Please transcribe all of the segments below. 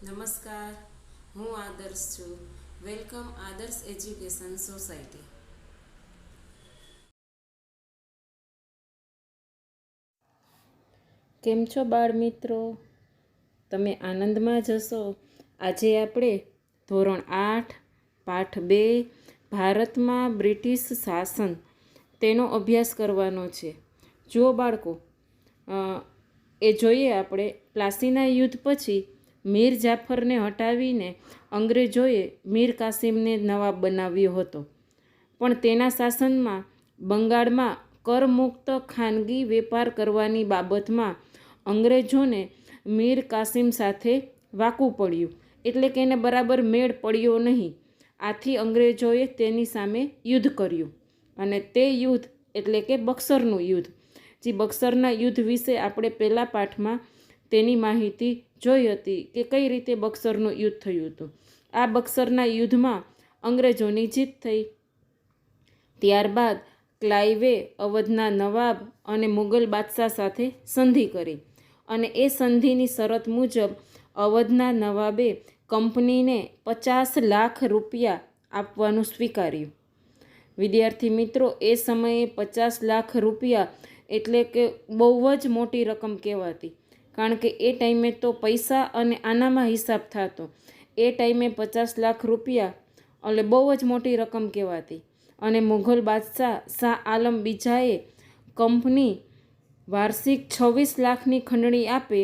નમસ્કાર, હું આદર્શ છું. વેલકમ આદર્શ એજ્યુકેશન સોસાયટી. કેમ છો બાળ મિત્રો? તમે આનંદમાં જશો. આજે આપણે ધોરણ 8 પાઠ 2 ભારતમાં બ્રિટિશ શાસન તેનો અભ્યાસ કરવાનો છે. જુઓ બાળકો, એ જોઈએ આપણે. પ્લાસીના યુદ્ધ પછી મીર જાફરને હટાવીને અંગ્રેજોએ મીર કાસિમને નવાબ બનાવ્યો હતો. પણ તેના શાસનમાં બંગાળમાં કરમુક્ત ખાનગી વેપાર કરવાની બાબતમાં અંગ્રેજોને મીર કાસિમ સાથે વાકું પડ્યું, એટલે કે એને બરાબર મેળ પડ્યો નહીં. આથી અંગ્રેજોએ તેની સામે યુદ્ધ કર્યું, અને તે યુદ્ધ એટલે કે બક્સરનું યુદ્ધ. જે બક્સરના યુદ્ધ વિશે આપણે પહેલા પાઠમાં તેની માહિતી જોઈ હતી કે કઈ રીતે બક્સરનું યુદ્ધ થયું હતું. આ બક્સરના યુદ્ધમાં અંગ્રેજોની જીત થઈ. ત્યારબાદ ક્લાઇવે અવધના નવાબ અને મુગલ બાદશાહ સાથે સંધિ કરી, અને એ સંધિની શરત મુજબ અવધના નવાબે કંપનીને 50 લાખ રૂપિયા આપવાનું સ્વીકાર્યું. વિદ્યાર્થી મિત્રો, એ સમયે 50 લાખ રૂપિયા એટલે કે બહુ જ મોટી રકમ કહેવાતી, કારણ કે એ ટાઈમે તો પૈસા અને આનામાં હિસાબ થતો. એ ટાઈમે 50 લાખ રૂપિયા એટલે બહુ જ મોટી રકમ કહેવાતી. અને મુઘલ બાદશાહ શાહ આલમ બીજાએ કંપની વાર્ષિક 26 લાખની ખંડણી આપે,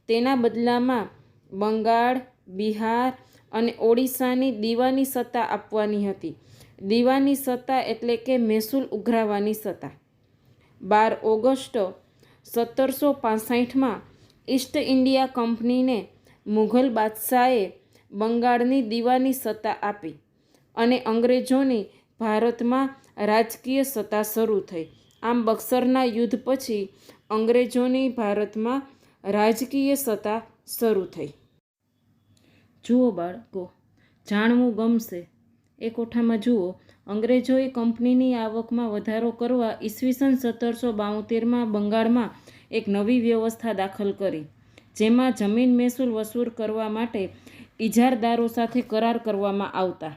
તેના બદલામાં બંગાળ, બિહાર અને ઓડિશાની દીવાની સત્તા આપવાની હતી. દીવાની સત્તા એટલે કે મહેસૂલ ઉઘરાવવાની સત્તા. 12 ઓગસ્ટ 1765માં ઈસ્ટ ઇન્ડિયા કંપનીને મુઘલ બાદશાહે બંગાળની દીવાની સત્તા આપી, અને અંગ્રેજોની ભારતમાં રાજકીય સત્તા શરૂ થઈ. આમ બક્સરના યુદ્ધ પછી અંગ્રેજોની ભારતમાં રાજકીય સત્તા શરૂ થઈ. જુઓ બાળકો, જાણવું ગમશે. એ કોઠામાં જુઓ. અંગ્રેજોએ કંપનીની આવકમાં વધારો કરવા ઈસવીસન 1772માં બંગાળમાં એક નવી વ્યવસ્થા દાખલ કરી, જેમાં જમીન મહેસૂલ વસૂલ કરવા માટે ઇજારદારો સાથે કરાર કરવામાં આવતા.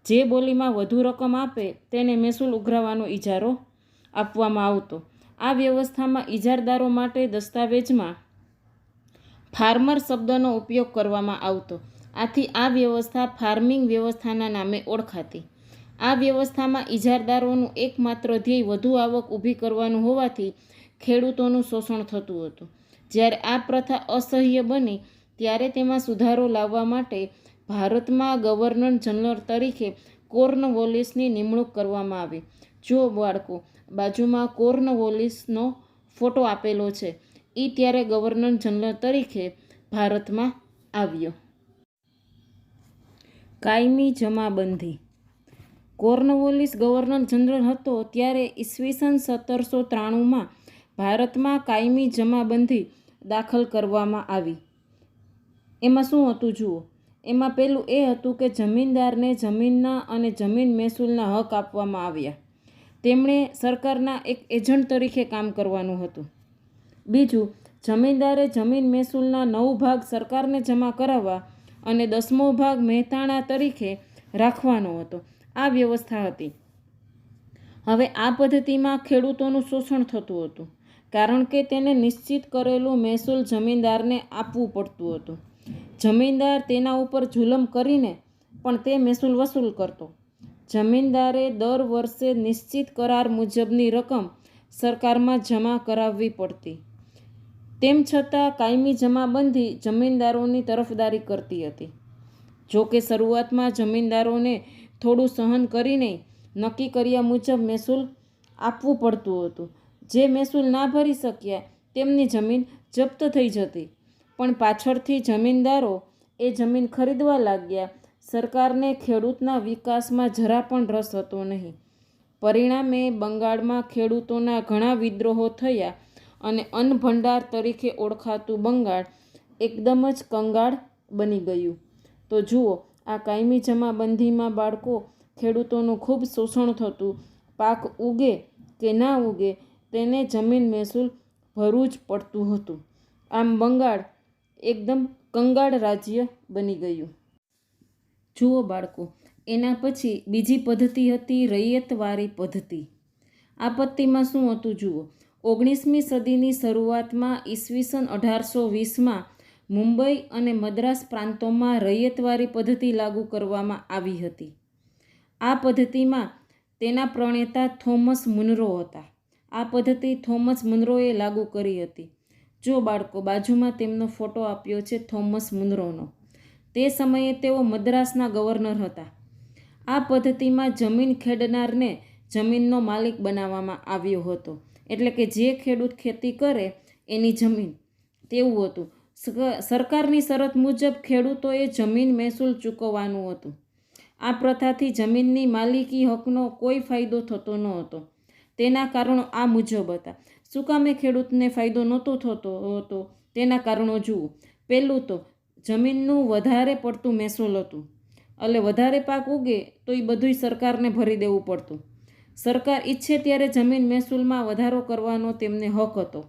જે બોલીમાં વધુ રકમ આપે તેને મહેસૂલ ઉઘરાવવાનો ઇજારો આપવામાં આવતો. આ વ્યવસ્થામાં ઇજારદારો માટે દસ્તાવેજમાં ફાર્મર શબ્દનો ઉપયોગ કરવામાં આવતો. આથી આ વ્યવસ્થા ફાર્મિંગ વ્યવસ્થાના નામે ઓળખાતી. આ વ્યવસ્થામાં ઇજારદારોનું એકમાત્ર ધ્યેય વધુ આવક ઊભી કરવાનું હોવાથી ખેડૂતોનું શોષણ થતું હતું. જ્યારે આ પ્રથા અસહ્ય બની ત્યારે તેમાં સુધારો લાવવા માટે ભારતમાં ગવર્નર જનરલ તરીકે કોર્નવોલિસની નિમણૂક કરવામાં આવી. જુઓ બાળકો, બાજુમાં કોર્નવોલિસનો ફોટો આપેલો છે. એ ત્યારે ગવર્નર જનરલ તરીકે ભારતમાં આવ્યો. કાયમી જમાબંધી. કોર્નવોલિસ ગવર્નર જનરલ હતો ત્યારે ઈસવીસન 1793માં ભારતમાં કાયમી જમાબંધી દાખલ કરવામાં આવી. એમાં શું હતું જુઓ. એમાં પહેલું એ હતું કે જમીનદારને જમીનના અને જમીન મહેસૂલના હક આપવામાં આવ્યા. તેમણે સરકારના એક એજન્ટ તરીકે કામ કરવાનું હતું. બીજું, જમીનદારે જમીન મહેસૂલના 9 ભાગ સરકારને જમા કરાવવા અને 10મો ભાગ મહેતાણા તરીકે રાખવાનો હતો. આ વ્યવસ્થા હતી. હવે આ પદ્ધતિમાં ખેડૂતોનું શોષણ થતું હતું, કારણ કે તેને નિશ્ચિત કરેલું મહેસૂલ જમીનદારને આપવું પડતું હતું. જમીનદાર તેના ઉપર જુલમ કરીને પણ તે મહેસૂલ વસૂલ કરતો. જમીનદારે દર વર્ષે નિશ્ચિત કરાર મુજબની રકમ સરકારમાં જમા કરાવવી પડતી. તેમ છતાં કાયમી જમાબંધી જમીનદારોની તરફદારી કરતી હતી. જો કે શરૂઆતમાં જમીનદારોને થોડું સહન કરીને નક્કી કર્યા મુજબ મહેસૂલ આપવું પડતું હતું. જે મહેસૂલ ના ભરી શક્યા તેમની જમીન જપ્ત થઈ જતી. પણ પાછળથી જમીનદારો એ જમીન ખરીદવા લાગ્યા. સરકારને ખેડૂતના વિકાસમાં જરા પણ રસ હતો નહીં. પરિણામે બંગાળમાં ખેડૂતોના ઘણા વિદ્રોહો થયા, અને અન્ન ભંડાર તરીકે ઓળખાતું બંગાળ એકદમ જ કંગાળ બની ગયું. તો જુઓ, આ કાયમી જમાબંધીમાં બાળકો ખેડૂતોનું ખૂબ શોષણ થતું. પાક ઉગે કે ના ઉગે તેને જમીન મહેસૂલ ભરવું જ પડતું હતું. આમ બંગાળ એકદમ કંગાળ રાજ્ય બની ગયું. જુઓ બાળકો, એના પછી બીજી પદ્ધતિ હતી રૈયતવારી પદ્ધતિ. આ પદ્ધતિમાં શું હતું જુઓ. 19મી સદીની શરૂઆતમાં ઈસવીસન 1820માં મુંબઈ અને મદ્રાસ પ્રાંતોમાં રૈયતવારી પદ્ધતિ લાગુ કરવામાં આવી હતી. આ પદ્ધતિમાં તેના પ્રણેતા થોમસ મુનરો હતા. આ પદ્ધતિ થોમસ મુનરોએ લાગુ કરી હતી. જો બાળકો, બાજુમાં તેમનો ફોટો આપ્યો છે થોમસ મુનરોનો. તે સમયે તેઓ મદ્રાસના ગવર્નર હતા. આ પદ્ધતિમાં જમીન ખેડનારને જમીનનો માલિક બનાવવામાં આવ્યો હતો. એટલે કે જે ખેડૂત ખેતી કરે એની જમીન, તેવું હતું. સરકારની શરત મુજબ ખેડૂતોએ જમીન મહેસૂલ ચૂકવવાનું હતું. આ પ્રથાથી જમીનની માલિકી હકનો કોઈ ફાયદો થતો ન હતો. તેના કારણો આ મુજબ હતા. શું કામે ખેડૂતને ફાયદો નહોતો થતો હતો? તેના કારણો જુઓ. પહેલું તો જમીનનું વધારે પડતું મહેસૂલ હતું. એટલે વધારે પાક ઉગે તો એ બધું સરકારને ભરી દેવું પડતું. સરકાર ઈચ્છે ત્યારે જમીન મહેસૂલમાં વધારો કરવાનો તેમને હક હતો.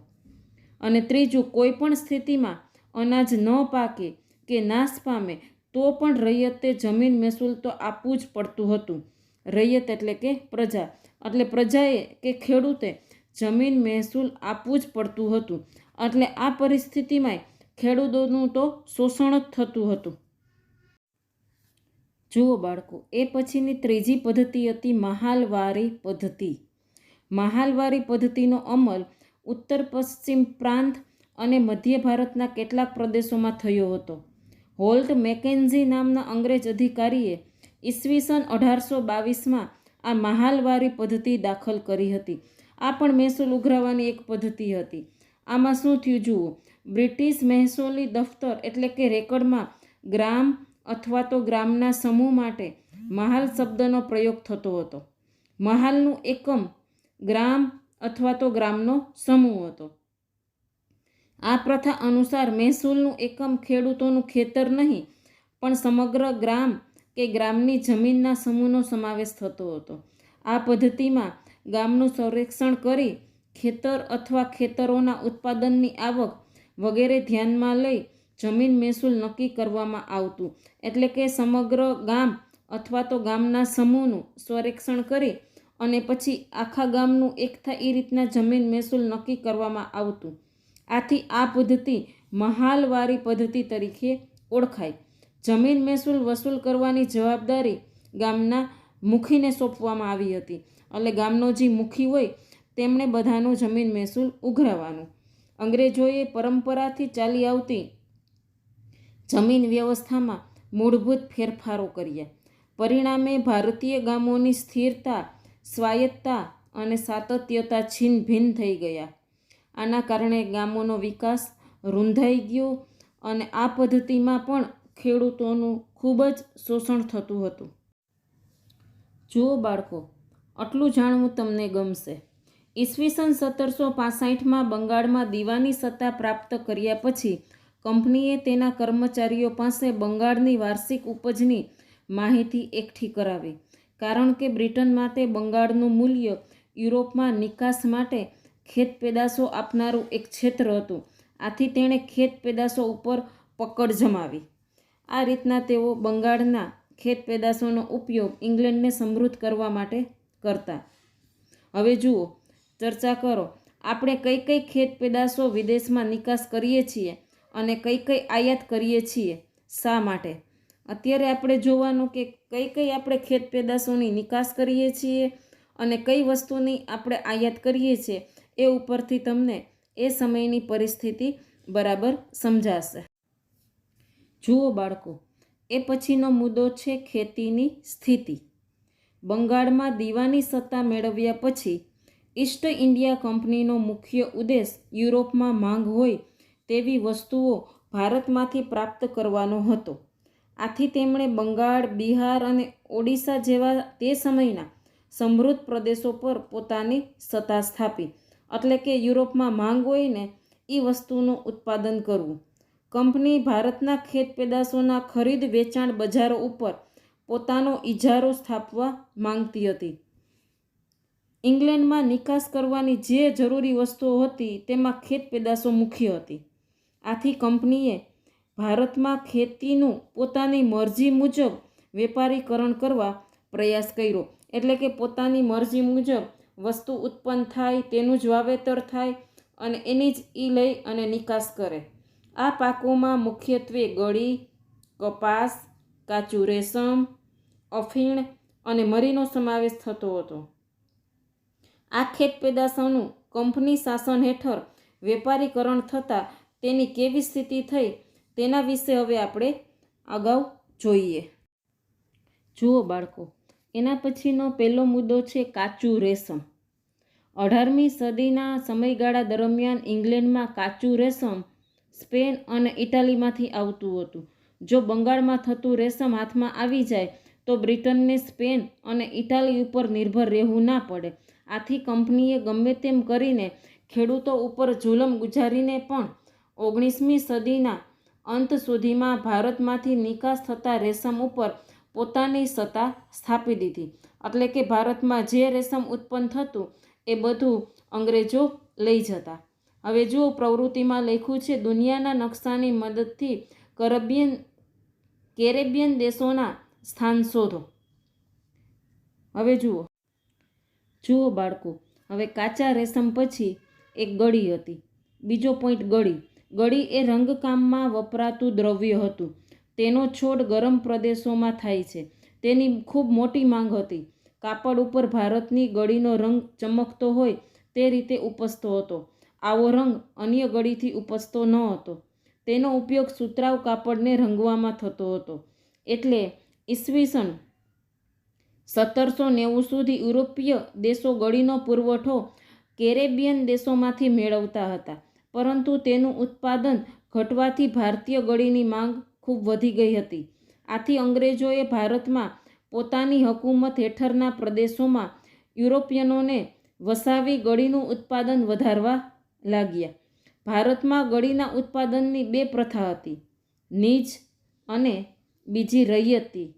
અને ત્રીજું, કોઈ પણ સ્થિતિમાં અનાજ ન પાકે કે નાશ પામે તો પણ રૈયતે જમીન મહેસૂલ તો આપવું જ પડતું હતું. રૈયત એટલે કે પ્રજા. એટલે પ્રજાએ કે ખેડૂતે જમીન મહેસૂલ આપવું જ પડતું હતું. એટલે આ પરિસ્થિતિમાં ખેડૂતોનું તો શોષણ જ થતું હતું. જુઓ બાળકો, એ પછીની ત્રીજી પદ્ધતિ હતી મહાલવારી પદ્ધતિ. મહાલવારી પદ્ધતિનો અમલ ઉત્તર પશ્ચિમ પ્રાંત અને મધ્ય ભારતના કેટલાક પ્રદેશોમાં થયો હતો. હોલ્ટ મેકેન્ઝી નામના અંગ્રેજ અધિકારીએ ઈસવીસન 1822માં આ મહાલવારી પદ્ધતિ દાખલ કરી હતી. આ પણ મહેસૂલ ઉઘરાવવાની એક પદ્ધતિ હતી. આમાં શું થયું જુઓ. બ્રિટિશ મહેસૂલી દફતર એટલે કે રેકર્ડમાં ગ્રામ અથવા તો ગ્રામના સમૂહ માટે મહાલ શબ્દનો પ્રયોગ થતો હતો. મહાલનું એકમ ગ્રામ અથવા તો ગ્રામનો સમૂહ હતો. આ પ્રથા અનુસાર મહેસૂલનું એકમ ખેડૂતોનું ખેતર નહીં પણ સમગ્ર ગ્રામ કે ગ્રામની જમીનના સમૂહનો સમાવેશ થતો હતો. આ પદ્ધતિમાં ગામનું સંરક્ષણ કરી ખેતર અથવા ખેતરોના ઉત્પાદનની આવક વગેરે ધ્યાનમાં લઈ જમીન મહેસૂલ નક્કી કરવામાં આવતું. એટલે કે સમગ્ર ગામ અથવા તો ગામના સમૂહનું સંરક્ષણ કરી અને પછી આખા ગામનું એક થાય એ રીતના જમીન મહેસૂલ નક્કી કરવામાં આવતું. આથી આ પદ્ધતિ મહાલવારી પદ્ધતિ તરીકે ઓળખાય. જમીન મહેસૂલ વસૂલ કરવાની જવાબદારી ગામના મુખીને સોંપવામાં આવી હતી. એટલે ગામનો જે મુખી હોય તેમણે બધાનું જમીન મહેસૂલ ઉઘરાવવાનું. અંગ્રેજોએ પરંપરાથી ચાલી આવતી જમીન વ્યવસ્થામાં મૂળભૂત ફેરફારો કર્યા. પરિણામે ભારતીય ગામોની સ્થિરતા, સ્વાયત્તતા અને સાતત્યતા છિન્ન ભિન્ન થઈ ગયા. આના કારણે ગામોનો વિકાસ રૂંધાઈ ગયો અને આ પદ્ધતિમાં પણ ખેડૂતોનું ખૂબ જ શોષણ થતું હતું. જુઓ બાળકો, આટલું જાણવું તમને ગમશે. ઈસવીસન 1765માં બંગાળમાં દીવાની સત્તા પ્રાપ્ત કર્યા પછી કંપનીએ તેના કર્મચારીઓ પાસે બંગાળની વાર્ષિક ઉપજની માહિતી એકઠી કરાવી. કારણ કે બ્રિટન માટે બંગાળનું મૂલ્ય યુરોપમાં નિકાસ માટે ખેત પેદાશો આપનારું એક ક્ષેત્ર હતું. આથી તેણે ખેત પેદાશો ઉપર પકડ જમાવી. આ રીતના તેઓ બંગાળના ખેત પેદાશોનો ઉપયોગ ઇંગ્લેન્ડને સમૃદ્ધ કરવા માટે કરતા. હવે જુઓ, ચર્ચા કરો. આપણે કઈ કઈ ખેત પેદાશો વિદેશમાં નિકાસ કરીએ છીએ અને કઈ કઈ આયાત કરીએ છીએ, શા માટે? અત્યારે આપણે જોવાનું કે કઈ કઈ આપણે ખેત પેદાશોની નિકાસ કરીએ છીએ અને કઈ વસ્તુની આપણે આયાત કરીએ છીએ. એ ઉપરથી તમને એ સમયની પરિસ્થિતિ બરાબર સમજાશે. જુઓ બાળકો, એ પછીનો મુદ્દો છે ખેતીની સ્થિતિ. બંગાળમાં દીવાની સત્તા મેળવ્યા પછી ઈસ્ટ ઇન્ડિયા કંપનીનો મુખ્ય ઉદ્દેશ યુરોપમાં માંગ હોય તેવી વસ્તુઓ ભારતમાંથી પ્રાપ્ત કરવાનો હતો. આથી તેમણે બંગાળ, બિહાર અને ઓડિશા જેવા તે સમયના સમૃદ્ધ પ્રદેશો પર પોતાની સત્તા સ્થાપી. એટલે કે યુરોપમાં માંગ હોય ને એ વસ્તુનું ઉત્પાદન કરવું. કંપની ભારતના ખેત પેદાશોના ખરીદ વેચાણ બજારો ઉપર પોતાનો ઇજારો સ્થાપવા માંગતી હતી. ઇંગ્લેન્ડમાં નિકાસ કરવાની જે જરૂરી વસ્તુઓ હતી તેમાં ખેત પેદાશો મુખ્ય હતી. આથી કંપનીએ ભારતમાં ખેતીનું પોતાની મરજી મુજબ વેપારીકરણ કરવા પ્રયાસ કર્યો. એટલે કે પોતાની મરજી મુજબ વસ્તુ ઉત્પન્ન થાય, તેનું જ વાવેતર થાય અને એની જ લઈ અને નિકાસ કરે. આ પાકોમાં મુખ્યત્વે ગળી, કપાસ, કાચું રેશમ, અફીણ અને મરીનો સમાવેશ થતો હતો. આ ખેત પેદાશોનું કંપની શાસન હેઠળ વેપારીકરણ થતાં તેની કેવી સ્થિતિ થઈ તેના વિશે હવે આપણે અગાઉ જોઈએ. જુઓ બાળકો, એના પછીનો પહેલો મુદ્દો છે કાચું રેશમ. 18મી સદીના સમયગાળા દરમિયાન ઇંગ્લેન્ડમાં કાચું રેશમ સ્પેન અને ઇટાલીમાંથી આવતું હતું. જો બંગાળમાં થતું રેશમ હાથમાં આવી જાય તો બ્રિટનને સ્પેન અને ઇટાલી ઉપર નિર્ભર રહેવું ના પડે. આથી કંપનીએ ગમે તેમ કરીને ખેડૂતો ઉપર જુલમ ગુજારીને પણ 19મી સદીના અંત સુધીમાં ભારતમાંથી નિકાસ થતા રેશમ ઉપર પોતાની સત્તા સ્થાપી દીધી. એટલે કે ભારતમાં જે રેશમ ઉત્પન્ન થતું એ બધું અંગ્રેજો લઈ જતા. હવે જુઓ, પ્રવૃત્તિમાં લખ્યું છે દુનિયાના નકશાની મદદથી કેરેબિયન દેશોના સ્થાન શોધો. હવે જુઓ બાળકો, હવે કાચા રેશમ પછી એક ગળી હતી. બીજો પોઈન્ટ ગળી. ગળી એ રંગકામમાં વપરાતું દ્રવ્ય હતું. તેનો છોડ ગરમ પ્રદેશોમાં થાય છે. તેની ખૂબ મોટી માંગ હતી. કાપડ ઉપર ભારતની ગળીનો રંગ ચમકતો હોય તે રીતે ઉપસતો હતો. આવો રંગ અન્ય ગળીથી ઉપસતો ન હતો. તેનો ઉપયોગ સુતરાઉ કાપડને રંગવામાં થતો હતો. એટલે ઈસવીસન 1790 સુધી યુરોપીય દેશો ગળીનો પુરવઠો કેરેબિયન દેશોમાંથી મેળવતા હતા. પરંતુ તેનું ઉત્પાદન ઘટવાથી ભારતીય ગળીની માંગ ખૂબ વધી ગઈ હતી. આથી અંગ્રેજોએ ભારતમાં પોતાની હકૂમત હેઠળના પ્રદેશોમાં યુરોપિયનોને વસાવી ગળીનું ઉત્પાદન વધારવા લાગ્યા. ભારતમાં ગળીના ઉત્પાદનની બે પ્રથા હતી, નીજ અને બીજી રૈયતી.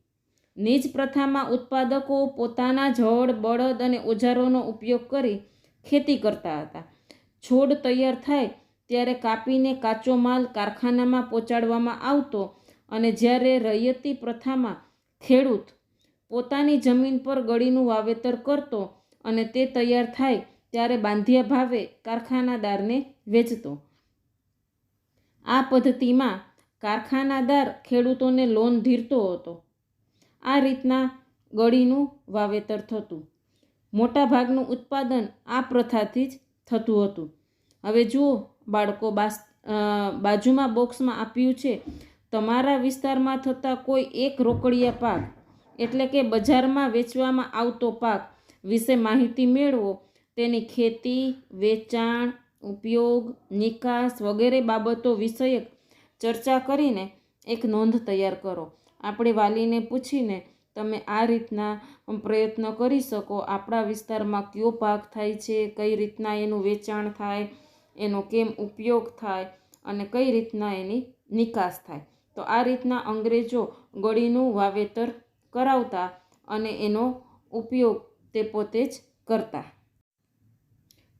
નીજ પ્રથામાં ઉત્પાદકો પોતાના જળ, બળદ અને ઓજારોનો ઉપયોગ કરી ખેતી કરતા હતા. છોડ તૈયાર થાય ત્યારે કાપીને કાચો માલ કારખાનામાં પહોંચાડવામાં આવતો અને જ્યારે રૈયતી પ્રથામાં ખેડૂત પોતાની જમીન પર ગળીનું વાવેતર કરતો અને તે તૈયાર થાય ત્યારે બાંધ્યા ભાવે કારખાનાદારને વેચતો. આ પદ્ધતિમાં કારખાનાદાર ખેડૂતોને લોન ધીરતો હતો. આ રીતના ગળીનું વાવેતર થતું. મોટા ભાગનું ઉત્પાદન આ પ્રથાથી જ થતું હતું. હવે જુઓ બાળકો, બાજુમાં બોક્સમાં આપ્યું છે તમારા વિસ્તારમાં થતા કોઈ એક રોકડિયા પાક એટલે કે બજારમાં વેચવામાં આવતો પાક વિશે માહિતી મેળવો. તેની ખેતી, વેચાણ, ઉપયોગ, નિકાસ વગેરે બાબતો વિષયક ચર્ચા કરીને એક નોંધ તૈયાર કરો. આપણે વાલીને પૂછીને તમે આ રીતના પ્રયત્ન કરી શકો. આપણા વિસ્તારમાં કયો પાક થાય છે, કઈ રીતના એનું વેચાણ થાય, એનો કેમ ઉપયોગ થાય અને કઈ રીતના એની નિકાસ થાય. તો આ રીતના અંગ્રેજો ગળીનું વાવેતર કરાવતા અને એનો ઉપયોગ તે પોતે જ કરતા.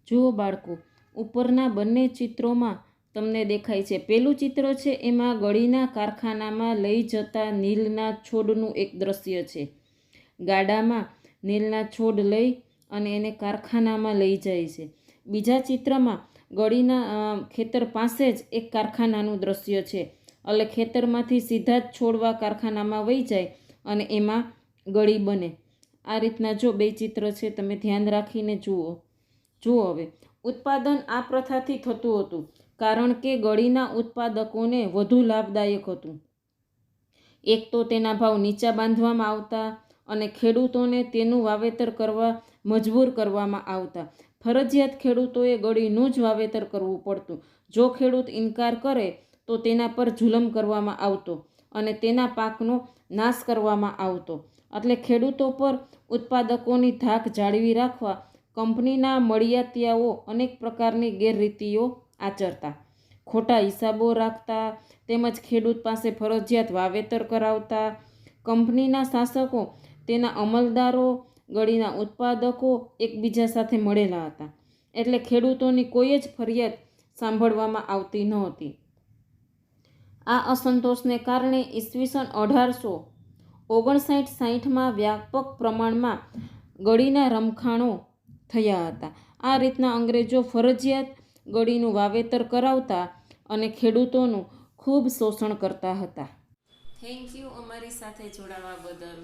જુઓ બાળકો, ઉપરના બંને ચિત્રોમાં તમને દેખાય છે. પહેલું ચિત્ર છે એમાં ગળીના કારખાનામાં લઈ જતા નીલના છોડનું એક દ્રશ્ય છે. ગાડામાં નીલના છોડ લઈ અને એને કારખાનામાં લઈ જાય છે. બીજા ચિત્રમાં ગળીના ખેતર પાસે જ એક કારખાનાનું દ્રશ્ય છે. એટલે ખેતરમાંથી સીધા જ છોડવા કારખાનામાં વહી જાય અને એમાં ગળી બને. આ રીતના જો બે ચિત્ર છે, તમે ધ્યાન રાખીને જુઓ. હવે ઉત્પાદન આ પ્રથાથી થતું હતું કારણ કે ગળીના ઉત્પાદકોને વધુ લાભદાયક હતું. એક તો તેના ભાવ નીચા બાંધવામાં આવતા અને ખેડૂતોને તેનું વાવેતર કરવા મજબૂર કરવામાં આવતા. ફરજિયાત ખેડૂતોએ ગળીનું જ વાવેતર કરવું પડતું. જો ખેડૂત ઇનકાર કરે તો તેના પર જુલમ કરવામાં આવતો અને તેના પાકનો નાશ કરવામાં આવતો. એટલે ખેડૂતો પર ઉત્પાદકોની ધાક જાળવી રાખવા કંપનીના મળિયાતિયાઓ અનેક પ્રકારની ગેરરીતિઓ આચરતા. ખોટા હિસાબો રાખતા તેમજ ખેડૂત પાસે ફરજિયાત વાવેતર કરાવતા. કંપનીના શાસકો, તેના અમલદારો, ગળીના ઉત્પાદકો એકબીજા સાથે મળેલા હતા. એટલે ખેડૂતોની કોઈ જ ફરિયાદ સાંભળવામાં આવતી નહોતી. આ અસંતોષને કારણે ઈસવીસન 1859-60માં વ્યાપક પ્રમાણમાં ગળીના રમખાણો થયા હતા. આ રીતના અંગ્રેજો ફરજિયાત ગળીનું વાવેતર કરાવતા અને ખેડૂતોનું ખૂબ શોષણ કરતા હતા. થેન્ક યુ અમારી સાથે જોડાવા બદલ.